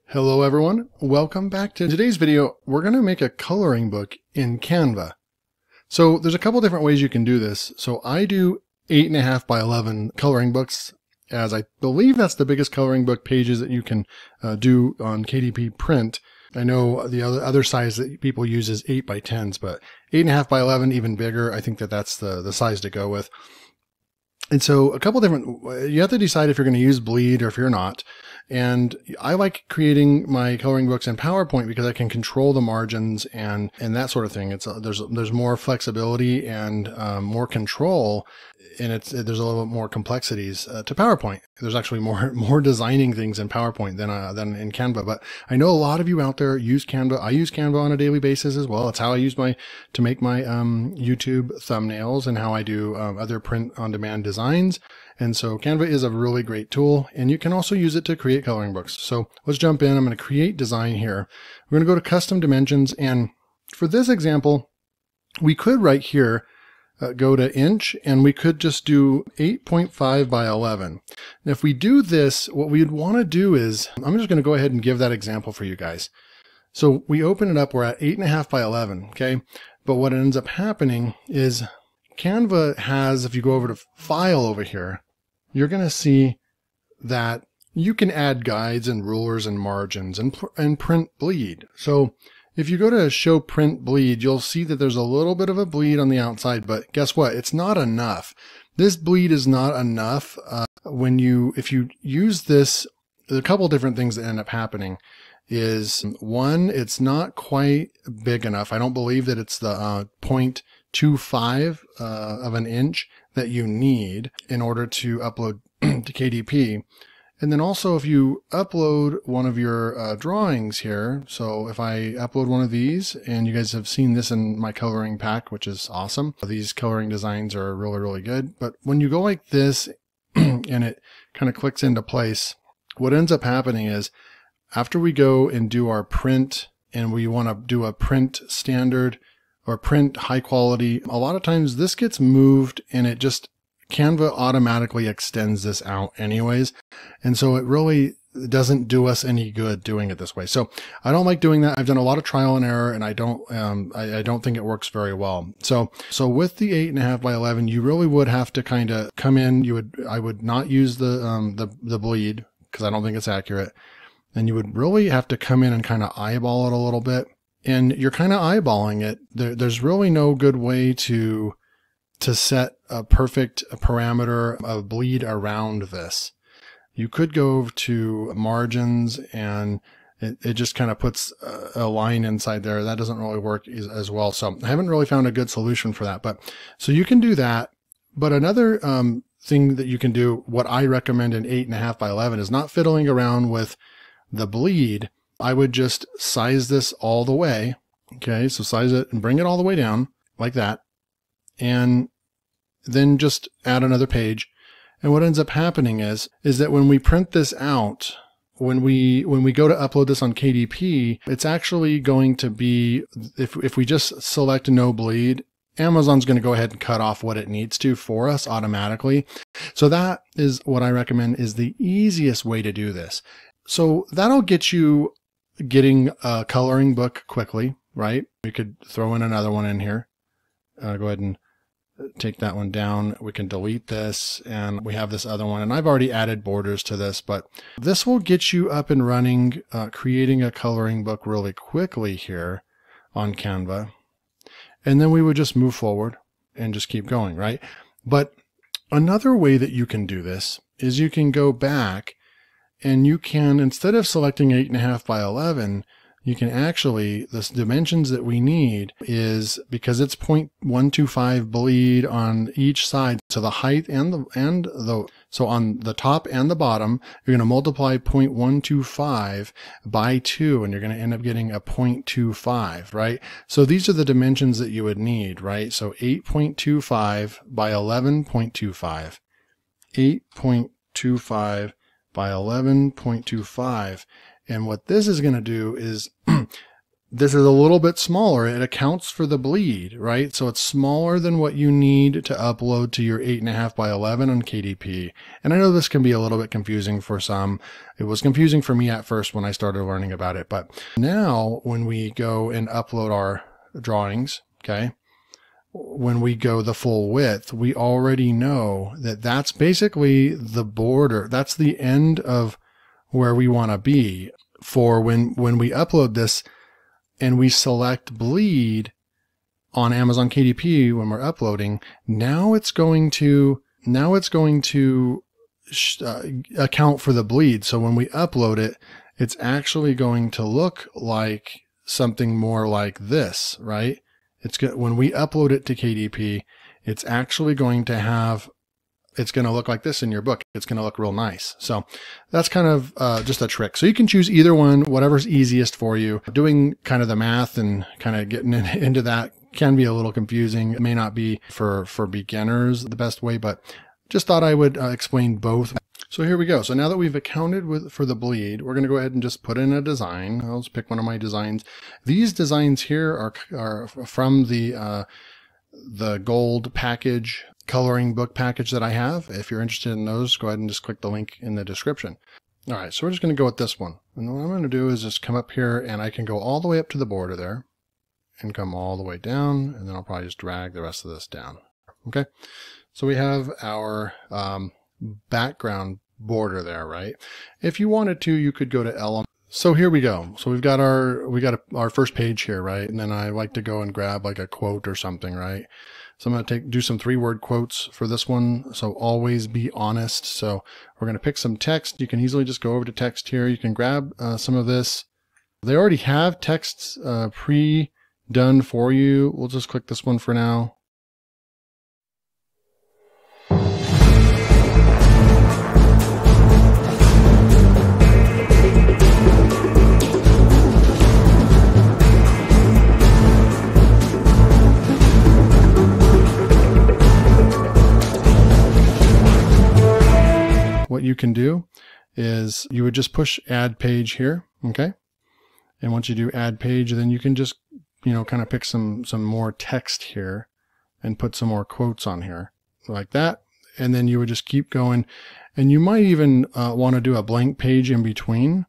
Hello everyone, welcome back to today's video. We're going to make a coloring book in Canva. So there's a couple different ways you can do this. So I do 8.5 by 11 coloring books, as I believe that's the biggest coloring book pages that you can do on KDP print. I know the other size that people use is 8 by 10s, but 8.5 by 11, even bigger. I think that's the size to go with. And so a couple different, you have to decide if you're going to use bleed or if you're not. And I like creating my coloring books in PowerPoint because I can control the margins and that sort of thing. There's more flexibility and more control, and there's a little bit more complexities to PowerPoint. There's actually more designing things in PowerPoint than in Canva. But I know a lot of you out there use Canva. I use Canva on a daily basis as well. It's how I use to make my YouTube thumbnails and how I do other print-on-demand designs. And so Canva is a really great tool, and you can also use it to create coloring books. So let's jump in. I'm going to create design here. We're going to go to custom dimensions. And for this example, we could right here go to inch, and we could just do 8.5 by 11. And if we do this, what we'd want to do is, I'm just going to go ahead and give that example for you guys. So we open it up, we're at 8.5 by 11, okay? But what ends up happening is Canva has, if you go over to File over here, you're going to see that you can add guides and rulers and margins and print bleed. So if you go to Show Print Bleed, you'll see that there's a little bit of a bleed on the outside, but guess what? It's not enough. This bleed is not enough. If you use this, a couple different things that end up happening is, one, it's not quite big enough. I don't believe that it's the 0.25 of an inch that you need in order to upload to KDP. And then also if you upload one of your drawings here, so if I upload one of these, and you guys have seen this in my coloring pack, which is awesome. These coloring designs are really, really good. But when you go like this and it kind of clicks into place, what ends up happening is after we go and do our print and we want to do a print standard or print high quality, a lot of times this gets moved and Canva automatically extends this out anyways. And so it really doesn't do us any good doing it this way. So I don't like doing that. I've done a lot of trial and error, and I don't think it works very well. So with the 8.5 by 11, you really would have to kind of come in. I would not use the bleed because I don't think it's accurate. And you would really have to come in and kind of eyeball it a little bit. And you're kind of eyeballing it. There's really no good way to set a perfect parameter of bleed around this. You could go to margins, and it just kind of puts a line inside there. That doesn't really work as well. So I haven't really found a good solution for that. But so you can do that. But another thing that you can do, what I recommend in 8.5 by 11, is not fiddling around with the bleed. I would just size this all the way. Okay, so size it and bring it all the way down like that. And then just add another page. And what ends up happening is that when we print this out, when we go to upload this on KDP, it's actually going to be, if we just select no bleed, Amazon's going to go ahead and cut off what it needs to for us automatically. So that is what I recommend is the easiest way to do this. So that'll get you getting a coloring book quickly, right? We could throw in another one in here. Go ahead and take that one down. We can delete this, and we have this other one. And I've already added borders to this, but this will get you up and running, creating a coloring book really quickly here on Canva. And then we would just move forward and just keep going, right? But another way that you can do this is you can go back and you can, instead of selecting 8.5 by 11, you can actually, the dimensions that we need is, because it's 0.125 bleed on each side, so the height so on the top and the bottom, you're going to multiply 0.125 by 2, and you're going to end up getting a 0.25, right? So these are the dimensions that you would need, right? So 8.25 by 11.25, 8.25 by 11.25. And what this is going to do is this is a little bit smaller. It accounts for the bleed, right? So it's smaller than what you need to upload to your 8.5 by 11 on KDP. And I know this can be a little bit confusing for some. It was confusing for me at first when I started learning about it. But now when we go and upload our drawings, okay, when we go the full width, we already know that that's basically the border. That's the end of where we want to be for when we upload this. And we select bleed on Amazon KDP when we're uploading, now it's going to account for the bleed. So when we upload it, it's actually going to look like something more like this, right? When we upload it to KDP, it's actually going to have, it's going to look like this in your book. It's going to look real nice. So that's kind of just a trick. So you can choose either one, whatever's easiest for you. Doing kind of the math and kind of getting into that can be a little confusing. It may not be for beginners the best way, but just thought I would explain both. So here we go. So now that we've accounted for the bleed, we're going to go ahead and just put in a design. I'll just pick one of my designs. These designs here are from the gold package coloring book package that I have. If you're interested in those, go ahead and just click the link in the description. All right, so we're just going to go with this one. And what I'm going to do is just come up here and I can go all the way up to the border there and come all the way down. And then I'll probably just drag the rest of this down. Okay, so we have our background border there, right? If you wanted to, you could go to element. So here we go. So we got our first page here, right? And then I like to go and grab like a quote or something, right? So I'm going to do some 3-word quotes for this one. So always be honest. So we're going to pick some text. You can easily just go over to text here. You can grab some of this. They already have texts pre-done for you. We'll just click this one for now. What you can do is you would just push add page here, okay? And once you do add page, then you can just, kind of pick some more text here and put some more quotes on here like that. And then you would just keep going. And you might even want to do a blank page in between.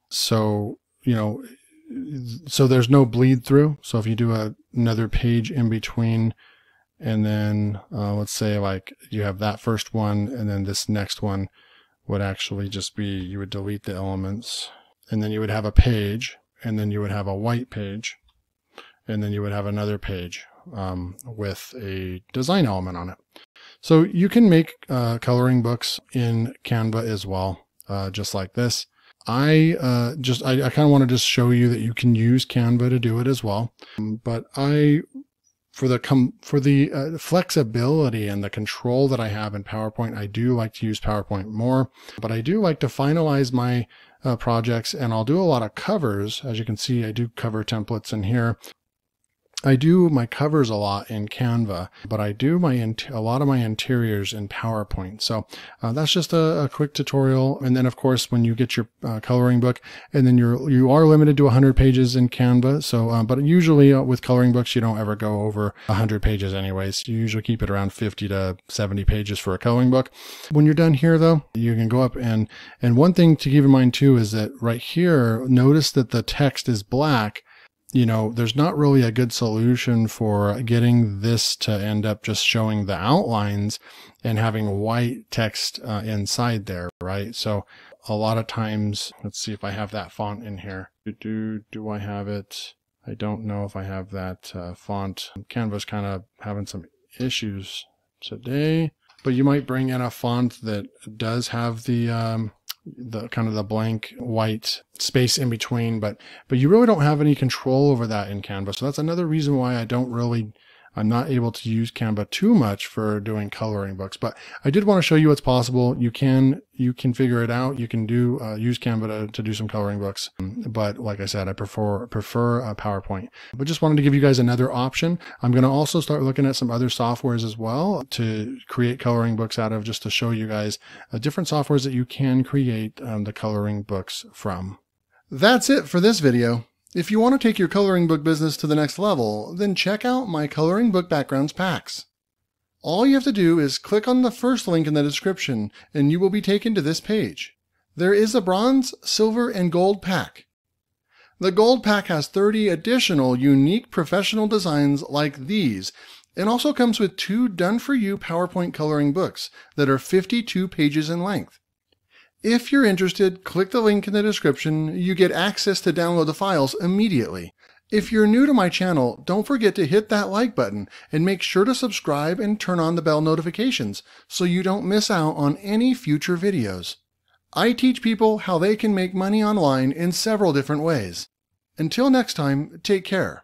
So, so there's no bleed through. So if you do another page in between, and then let's say like you have that first one and then this next one would actually just be, you would delete the elements and then you would have a page and then you would have a white page and then you would have another page with a design element on it. So you can make coloring books in Canva as well, just like this. I kind of want to just show you that you can use Canva to do it as well. But for the flexibility and the control that I have in PowerPoint, I do like to use PowerPoint more, but I do like to finalize my projects, and I'll do a lot of covers. As you can see, I do cover templates in here. I do my covers a lot in Canva, but I do a lot of my interiors in PowerPoint. So that's just a quick tutorial. And then of course, when you get your coloring book, and then you are limited to 100 pages in Canva. So, but usually with coloring books, you don't ever go over 100 pages anyways. You usually keep it around 50 to 70 pages for a coloring book. When you're done here though, you can go up and one thing to keep in mind too is that right here, notice that the text is black. There's not really a good solution for getting this to end up just showing the outlines and having white text inside there, right? So a lot of times, let's see if I have that font in here. Do I have it? I don't know if I have that font. Canva's kind of having some issues today, but you might bring in a font that does have the kind of the blank white space in between, but you really don't have any control over that in Canva. So that's another reason why I'm not able to use Canva too much for doing coloring books. But I did want to show you what's possible. You can figure it out. You can use Canva to do some coloring books. But like I said, I prefer PowerPoint. But just wanted to give you guys another option. I'm going to also start looking at some other softwares as well to create coloring books out of, just to show you guys different softwares that you can create the coloring books from. That's it for this video. If you want to take your coloring book business to the next level, then check out my Coloring Book Backgrounds packs. All you have to do is click on the first link in the description and you will be taken to this page. There is a bronze, silver, and gold pack. The gold pack has 30 additional unique professional designs like these, and also comes with 2 done-for-you PowerPoint coloring books that are 52 pages in length. If you're interested, click the link in the description. You get access to download the files immediately. If you're new to my channel, don't forget to hit that like button and make sure to subscribe and turn on the bell notifications so you don't miss out on any future videos. I teach people how they can make money online in several different ways. Until next time, take care.